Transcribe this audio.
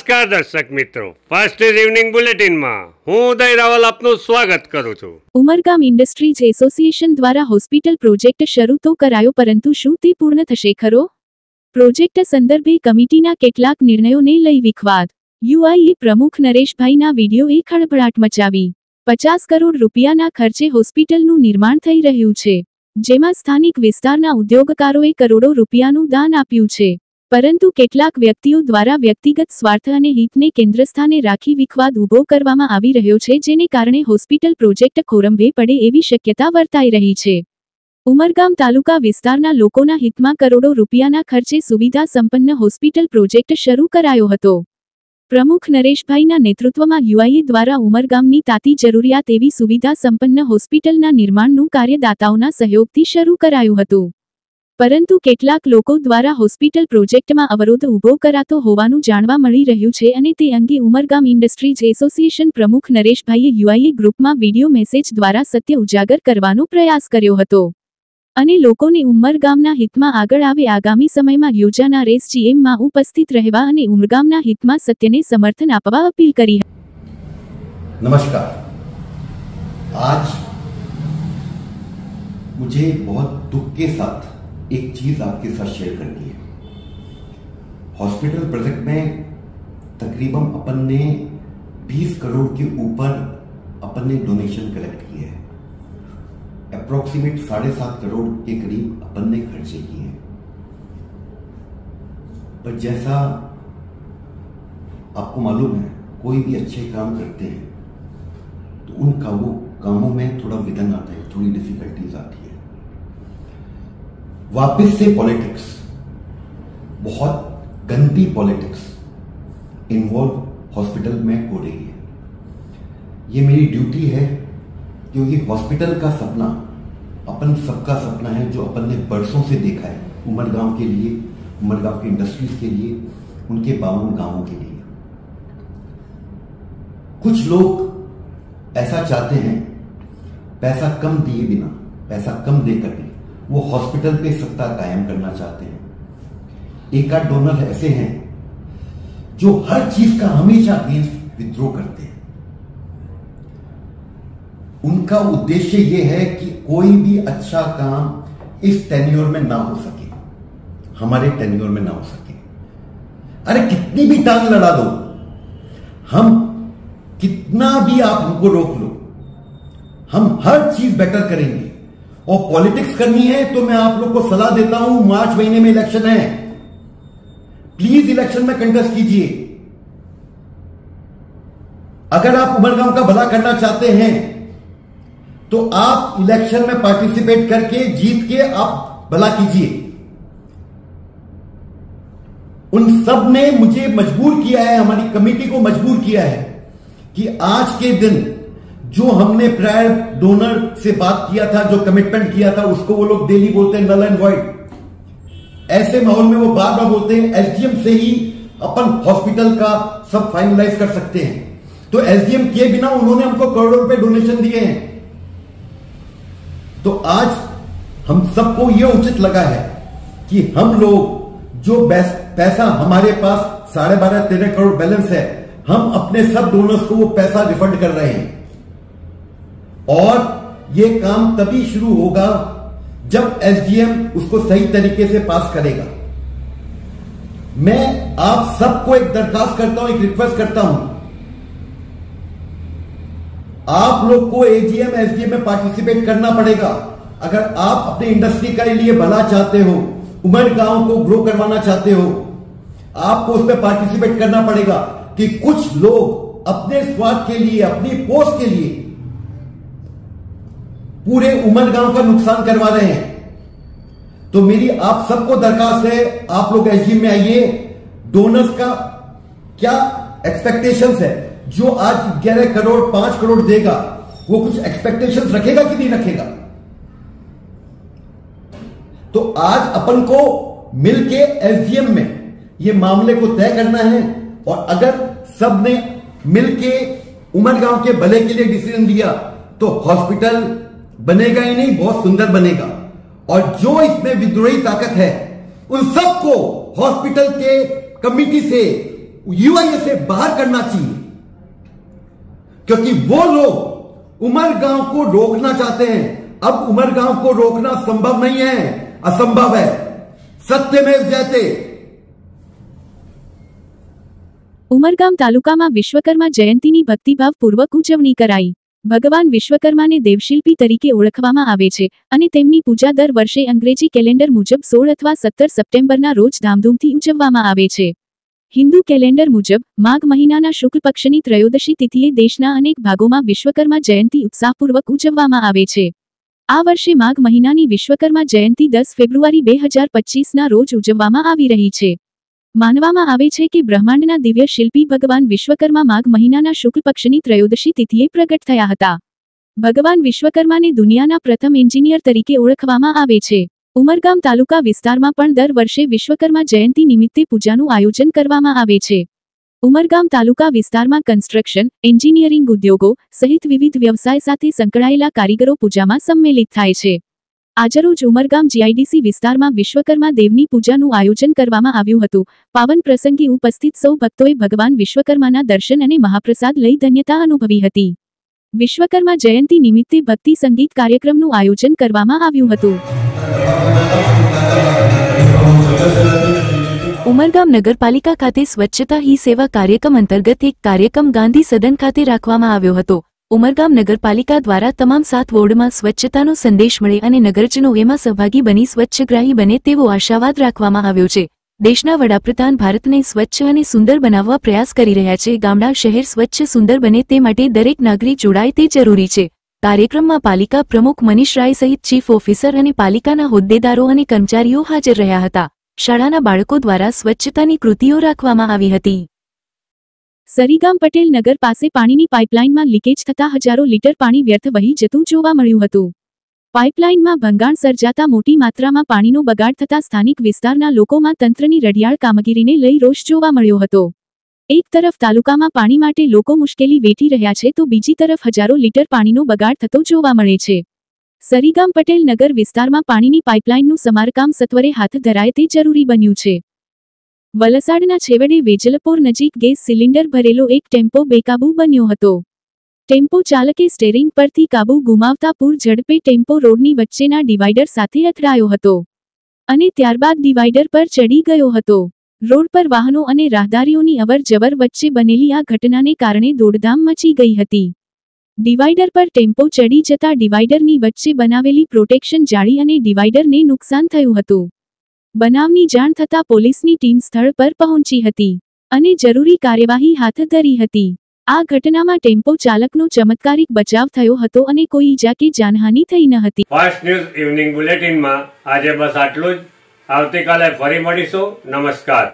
નમસ્કાર દર્શક મિત્રો, ફર્સ્ટ ઇવનિંગ બુલેટિનમાં હું ઉદય રાવલ આપનું સ્વાગત કરું છું। ઉમરગામ ઇન્ડસ્ટ્રીઝ એસોસિએશન દ્વારા હોસ્પિટલ પ્રોજેક્ટ શરૂ તો કરાયો, પરંતુ શું તે પૂર્ણ થશે ખરો? પ્રોજેક્ટ સંદર્ભે કમિટીના કેટલાક નિર્ણયોને લઈ વિખવાદ। યુઆઈએ પ્રમુખ નરેશભાઈના વિડીયોએ ખળભળાટ મચાવી। 50 કરોડ રૂપિયાના ખર્ચે હોસ્પિટલનું નિર્માણ થઈ રહ્યું છે, જેમાં સ્થાનિક વિસ્તારના ઉદ્યોગકારોએ કરોડો રૂપિયાનું દાન આપ્યું છે, પરંતુ કેટલાક વ્યક્તિઓ દ્વારા વ્યક્તિગત સ્વાર્થ અને હિતને કેન્દ્રસ્થાને રાખી વિખવાદ ઊભો કરવામાં આવી રહ્યો છે, જેને કારણે હોસ્પિટલ પ્રોજેક્ટ ખોરંભે પડે એવી શક્યતા વર્તાઈ રહી છે। ઉમરગામ તાલુકા વિસ્તારના લોકોના હિતમાં કરોડો રૂપિયાના ખર્ચે સુવિધા સંપન્ન હોસ્પિટલ પ્રોજેક્ટ શરૂ કરાયો હતો। પ્રમુખ નરેશભાઈના નેતૃત્વમાં યુઆઈએ દ્વારા ઉમરગામની તાતી જરૂરિયાત એવી સુવિધા સંપન્ન હોસ્પિટલના નિર્માણનું કાર્ય દાતાઓના સહયોગથી શરૂ કરાયું હતું, પરંતુ કેટલાક લોકો દ્વારા હોસ્પિટલ પ્રોજેક્ટમાં અવરોધ ઊભો કરાતો હોવાનું જાણવા મળી રહ્યું છે, અને તે અંગે ઉમરગામ ઇન્ડસ્ટ્રીઝ એસોસિએશન પ્રમુખ નરેશભાઈએ યુઆઈએ ગ્રુપમાં વિડીયો મેસેજ દ્વારા સત્ય ઉજાગર કરવાનો પ્રયાસ કર્યો હતો અને લોકોને ઉમરગામના હિતમાં આગળ આવે આગામી સમયમાં યોજાનાર એસજીએમમાં ઉપસ્થિત રહેવા અને ઉમરગામના હિતમાં સત્યને સમર્થન આપવા અપીલ કરી। नमस्कार। आज मुझे बहुत दुख के साथ एक चीज आपके साथ शेयर करनी है। हॉस्पिटल प्रोजेक्ट में तकरीबन अपन ने 20 करोड़ के ऊपर अपन ने डोनेशन कलेक्ट किए हैं। अप्रोक्सीमेट 7.5 करोड़ के करीब अपन ने खर्चे किए हैं। पर जैसा आपको मालूम है, कोई भी अच्छे काम करते हैं तो उन कामों में थोड़ा विघ्न आता है, थोड़ी डिफिकल्टीज आती है। वापस से पॉलिटिक्स, बहुत गंदी पॉलिटिक्स इन्वॉल्व हॉस्पिटल में हो रही है। ये मेरी ड्यूटी है, क्योंकि हॉस्पिटल का सपना अपन सबका सपना है, जो अपन ने बरसों से देखा है उमरगांव के लिए, उमरगांव की इंडस्ट्रीज के लिए, उनके 52 गांवों के लिए। कुछ लोग ऐसा चाहते हैं, पैसा कम दिए बिना, पैसा कम देकर भी वो हॉस्पिटल पे सत्ता कायम करना चाहते हैं। एक आध डोनर ऐसे हैं जो हर चीज का हमेशा अगेंस्ट विद्रोह करते हैं। उनका उद्देश्य यह है कि कोई भी अच्छा काम इस टेन्योर में ना हो सके, हमारे टेन्योर में ना हो सके। अरे कितनी भी टांग लड़ा दो, हम कितना भी आप हमको रोक लो, हम हर चीज बेटर करेंगे। और पॉलिटिक्स करनी है तो मैं आप लोग को सलाह देता हूं, मार्च महीने में इलेक्शन है, प्लीज इलेक्शन में कंटेस्ट कीजिए। अगर आप उमरगांव का भला करना चाहते हैं तो आप इलेक्शन में पार्टिसिपेट करके जीत के आप भला कीजिए। उन सब ने मुझे मजबूर किया है, हमारी कमेटी को मजबूर किया है कि आज के दिन जो हमने प्रायर डोनर से बात किया था, जो कमिटमेंट किया था, उसको वो लोग डेली बोलते हैं नल एंड वॉइड। ऐसे माहौल में वो बार बार बोलते हैं एसडीएम से ही अपन हॉस्पिटल का सब फाइनलाइज कर सकते हैं। तो एसडीएम किए बिना उन्होंने हमको करोड़ों रुपए डोनेशन दिए हैं। तो आज हम सबको ये उचित लगा है कि हम लोग जो पैसा हमारे पास 12.5-13 करोड़ बैलेंस है, हम अपने सब डोनर्स को वो पैसा रिफंड कर रहे हैं। और ये काम तभी शुरू होगा जब एसडीएम उसको सही तरीके से पास करेगा। मैं आप सबको एक दरखास्त करता हूं, एक रिक्वेस्ट करता हूं, आप लोग को एजीएम एसडीएम में पार्टिसिपेट करना पड़ेगा। अगर आप अपने इंडस्ट्री के लिए भला चाहते हो, उमरगांव को ग्रो करवाना चाहते हो, आपको उसमें पार्टिसिपेट करना पड़ेगा। कि कुछ लोग अपने स्वार्थ के लिए, अपनी पोस्ट के लिए पूरे उमरगांव का नुकसान करवा रहे हैं। तो मेरी आप सबको दरखास्त है, आप लोग एसडीएम में आइए। डोनर्स का क्या एक्सपेक्टेशंस है? जो आज 11 करोड़ 5 करोड़ देगा, वो कुछ एक्सपेक्टेशंस रखेगा कि नहीं रखेगा? तो आज अपन को मिलके एसडीएम में ये मामले को तय करना है। और अगर सब ने मिलके उमरगांव के भले के लिए डिसीजन लिया तो हॉस्पिटल बनेगा ही नहीं, बहुत सुंदर बनेगा। और जो इसमें विद्रोही ताकत है, उन सबको हॉस्पिटल के कमिटी से यूआईए से बाहर करना चाहिए, क्योंकि वो लोग उमरगांव को रोकना चाहते हैं। अब उमरगांव को रोकना संभव नहीं है, असंभव है। सत्यमेव जयते। ઉમરગામ તાલુકામાં વિશ્વકર્મા જયંતીની ભક્તિભાવપૂર્વક ઉજવણી કરાઈ। ભગવાન વિશ્વકર્માને દેવશિલ્પી તરીકે ઓળખવામાં આવે છે અને તેમની પૂજા દર વર્ષે અંગ્રેજી કેલેન્ડર મુજબ 16 અથવા 17 સપ્ટેમ્બરના રોજ ધામધૂમથી ઉજવવામાં આવે છે। હિન્દુ કેલેન્ડર મુજબ માઘ મહિનાના શુક્લ પક્ષની ત્રયોદશી તિથિએ દેશના અનેક ભાગોમાં વિશ્વકર્મા જયંતી ઉત્સાહપૂર્વક ઉજવવામાં આવે છે। આ વર્ષે માઘ મહિનાની વિશ્વકર્મા જયંતી 10 ફેબ્રુઆરી 2025ના રોજ ઉજવવામાં આવી રહી છે। માનવામાં આવે છે કે બ્રહ્માંડના દિવ્ય શિલ્પી ભગવાન વિશ્વકર્મા માઘ મહિનાના શુક્લ પક્ષની ત્રયોદશી તિથિએ પ્રગટ થયા હતા। ભગવાન વિશ્વકર્માને દુનિયાના પ્રથમ એન્જિનિયર તરીકે ઓળખવામાં આવે છે। ઉમરગામ તાલુકા વિસ્તારમાં પણ દર વર્ષે વિશ્વકર્મા જયંતી નિમિત્તે પૂજાનું આયોજન કરવામાં આવે છે। ઉમરગામ તાલુકા વિસ્તારમાં કન્સ્ટ્રક્શન, એન્જિનિયરિંગ ઉદ્યોગો સહિત વિવિધ વ્યવસાય સાથે સંકળાયેલા કારીગરો પૂજામાં સંમેલિત થાય છે। આજરોજ ઉમરગામ જીઆઈડીસી વિસ્તારમાં વિશ્વકર્મા દેવની પૂજાનું આયોજન કરવામાં આવ્યું હતું। પાવન પ્રસંગે ઉપસ્થિત સૌ ભક્તોએ ભગવાન વિશ્વકર્માના દર્શન અને મહાપ્રસાદ લઈ ધન્યતા અનુભવી હતી। વિશ્વકર્મા જયંતી નિમિત્તે ભક્તિ સંગીત કાર્યક્રમનું આયોજન કરવામાં આવ્યું હતું। ઉમરગામ નગરપાલિકા ખાતે સ્વચ્છતા હી સેવા કાર્યક્રમ અંતર્ગત એક કાર્યક્રમ ગાંધી સદન ખાતે રાખવામાં આવ્યો હતો। ઉમરગામ નગરપાલિકા દ્વારા તમામ 7 વોર્ડમાં સ્વચ્છતાનો સંદેશ મળે અને નગરજનો એમાં સહભાગી બની સ્વચ્છગ્રાહી બને તેવો આશાવાદ રાખવામાં આવ્યો છે। દેશના વડાપ્રધાન ભારતને સ્વચ્છ અને સુંદર બનાવવા પ્રયાસ કરી રહ્યા છે। ગામડા શહેર સ્વચ્છ સુંદર બને તે માટે દરેક નાગરિક જોડાય તે જરૂરી છે। કાર્યક્રમમાં પાલિકા પ્રમુખ મનીષ રાય સહિત ચીફ ઓફિસર અને પાલિકાના હોદ્દેદારો અને કર્મચારીઓ હાજર રહ્યા હતા। શાળાના બાળકો દ્વારા સ્વચ્છતાની કૃતિઓ રાખવામાં આવી હતી। સરીગામ પટેલ નગર પાસે પાણીની પાઇપલાઇનમાં લીકેજ થતા હજારો લીટર પાણી વ્યર્થ વહી જતું જોવા મળ્યું હતું। પાઇપલાઇનમાં ભંગાણ સર્જાતા મોટી માત્રામાં પાણીનો બગાડ થતા સ્થાનિક વિસ્તારના લોકોમાં તંત્રની રડિયાળ કામગીરીને લઈ રોષ જોવા મળ્યો હતો। એક તરફ તાલુકામાં પાણી માટે લોકો મુશ્કેલી વેઠી રહ્યા છે તો બીજી તરફ હજારો લીટર પાણીનો બગાડ થતો જોવા મળે છે। સરીગામ પટેલ નગર વિસ્તારમાં પાણીની પાઇપલાઇનનું સમારકામ સત્વરે હાથ ધરાય તે જરૂરી બન્યું છે। વલસાડના છેવડે વેજલપોર નજીક ગેસ સિલિન્ડર ભરેલો એક ટેમ્પો બેકાબૂ બન્યો હતો। ટેમ્પો ચાલકે સ્ટેરિંગ પરથી કાબૂ ગુમાવતા પૂર ઝડપે ટેમ્પો રોડની વચ્ચેના ડિવાઈડર સાથે અથડાયો હતો અને ત્યારબાદ ડિવાઈડર પર ચડી ગયો હતો। રોડ પર વાહનો અને રાહદારીઓની અવરજવર વચ્ચે બનેલી આ ઘટનાને કારણે દોડધામ મચી ગઈ હતી। ડિવાઈડર પર ટેમ્પો ચડી જતા ડિવાઈડરની વચ્ચે બનાવેલી પ્રોટેક્શન જાળી અને ડિવાઈડરને નુકસાન થયું હતું। બનાવની જાણ થતાં પોલીસની ટીમ સ્થળ પર પહોંચી હતી અને જરૂરી કાર્યવાહી હાથ ધરી હતી। આ ઘટનામાં ટેમ્પો ચાલકનો ચમત્કારિક બચાવ થયો હતો અને કોઈ ઈજા કે જાનહાનિ થઈ ન હતી। ફાસ્ટ ન્યૂઝ ઇવનિંગ બુલેટિનમાં આજે બસ આટલું જ। આવતીકાલે ફરી મળીશું। નમસ્કાર।